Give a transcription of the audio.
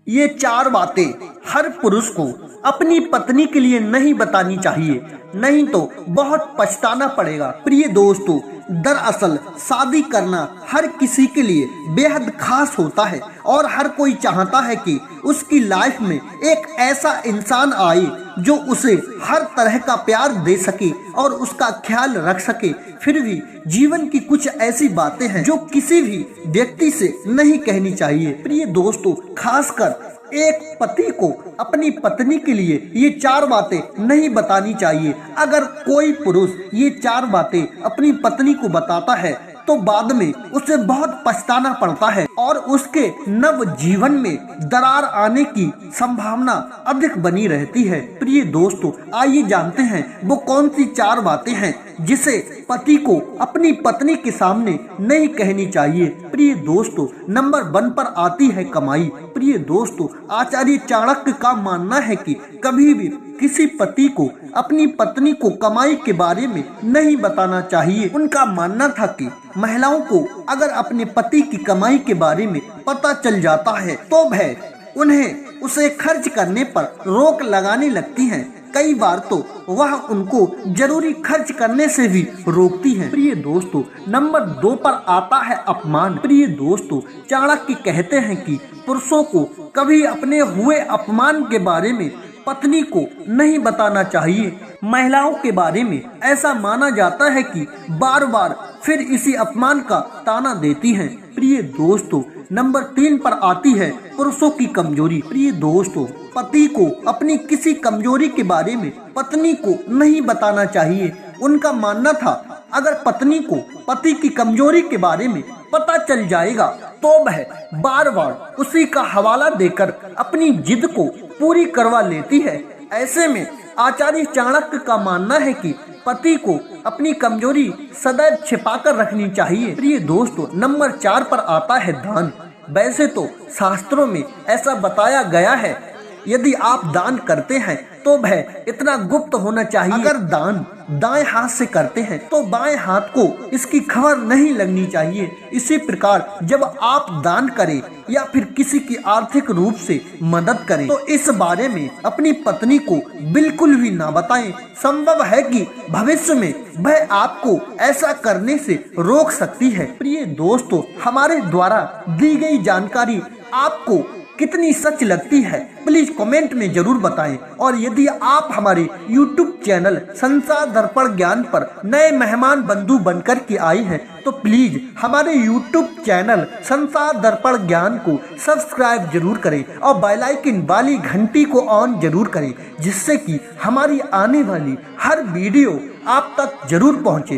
ये 4 बातें हर पुरुष को अपनी पत्नी के लिए नहीं बतानी चाहिए, नहीं तो बहुत पछताना पड़ेगा। प्रिय दोस्तों, दरअसल शादी करना हर किसी के लिए बेहद खास होता है और हर कोई चाहता है कि उसकी लाइफ में एक ऐसा इंसान आए जो उसे हर तरह का प्यार दे सके और उसका ख्याल रख सके। फिर भी जीवन की कुछ ऐसी बातें हैं जो किसी भी व्यक्ति से नहीं कहनी चाहिए। प्रिय दोस्तों, खासकर एक पति को अपनी पत्नी के लिए ये 4 बातें नहीं बतानी चाहिए। अगर कोई पुरुष ये 4 बातें अपनी पत्नी को बताता है तो बाद में उसे बहुत पछताना पड़ता है और उसके नव जीवन में दरार आने की संभावना अधिक बनी रहती है। प्रिय दोस्तों, आइए जानते हैं वो कौन सी 4 बातें हैं जिसे पति को अपनी पत्नी के सामने नहीं कहनी चाहिए। प्रिय दोस्तों, नंबर 1 पर आती है कमाई। प्रिय दोस्तों, आचार्य चाणक्य का मानना है कि कभी भी किसी पति को अपनी पत्नी को कमाई के बारे में नहीं बताना चाहिए। उनका मानना था कि महिलाओं को अगर अपने पति की कमाई के बारे में पता चल जाता है तो वह उन्हें उसे खर्च करने पर रोक लगाने लगती हैं। कई बार तो वह उनको जरूरी खर्च करने से भी रोकती हैं। प्रिय दोस्तों, नंबर 2 पर आता है अपमान। प्रिय दोस्तों, चाणक्य कहते हैं कि पुरुषों को कभी अपने हुए अपमान के बारे में पत्नी को नहीं बताना चाहिए। महिलाओं के बारे में ऐसा माना जाता है कि बार बार फिर इसी अपमान का ताना देती हैं। प्रिय दोस्तों, नंबर 3 पर आती है पुरुषों की कमजोरी। प्रिय दोस्तों, पति को अपनी किसी कमजोरी के बारे में पत्नी को नहीं बताना चाहिए। उनका मानना था अगर पत्नी को पति की कमजोरी के बारे में पता चल जाएगा तो वह बार बार उसी का हवाला देकर अपनी जिद को पूरी करवा लेती है। ऐसे में आचार्य चाणक्य का मानना है कि पति को अपनी कमजोरी सदैव छिपाकर रखनी चाहिए। प्रिय दोस्तों, नंबर 4 पर आता है दान। वैसे तो शास्त्रों में ऐसा बताया गया है यदि आप दान करते हैं तो वह इतना गुप्त होना चाहिए। अगर दान दाएं हाथ से करते हैं तो बाएं हाथ को इसकी खबर नहीं लगनी चाहिए। इसी प्रकार जब आप दान करें या फिर किसी की आर्थिक रूप से मदद करें तो इस बारे में अपनी पत्नी को बिल्कुल भी ना बताएं। संभव है कि भविष्य में वह आपको ऐसा करने से रोक सकती है। प्रिय दोस्तों, हमारे द्वारा दी गई जानकारी आपको कितनी सच लगती है प्लीज कमेंट में जरूर बताएं। और यदि आप हमारे YouTube चैनल संसार दर्पण ज्ञान पर नए मेहमान बंधु बनकर के आए हैं तो प्लीज हमारे YouTube चैनल संसार दर्पण ज्ञान को सब्सक्राइब जरूर करें और बेल आइकन वाली घंटी को ऑन जरूर करें, जिससे कि हमारी आने वाली हर वीडियो आप तक जरूर पहुंचे।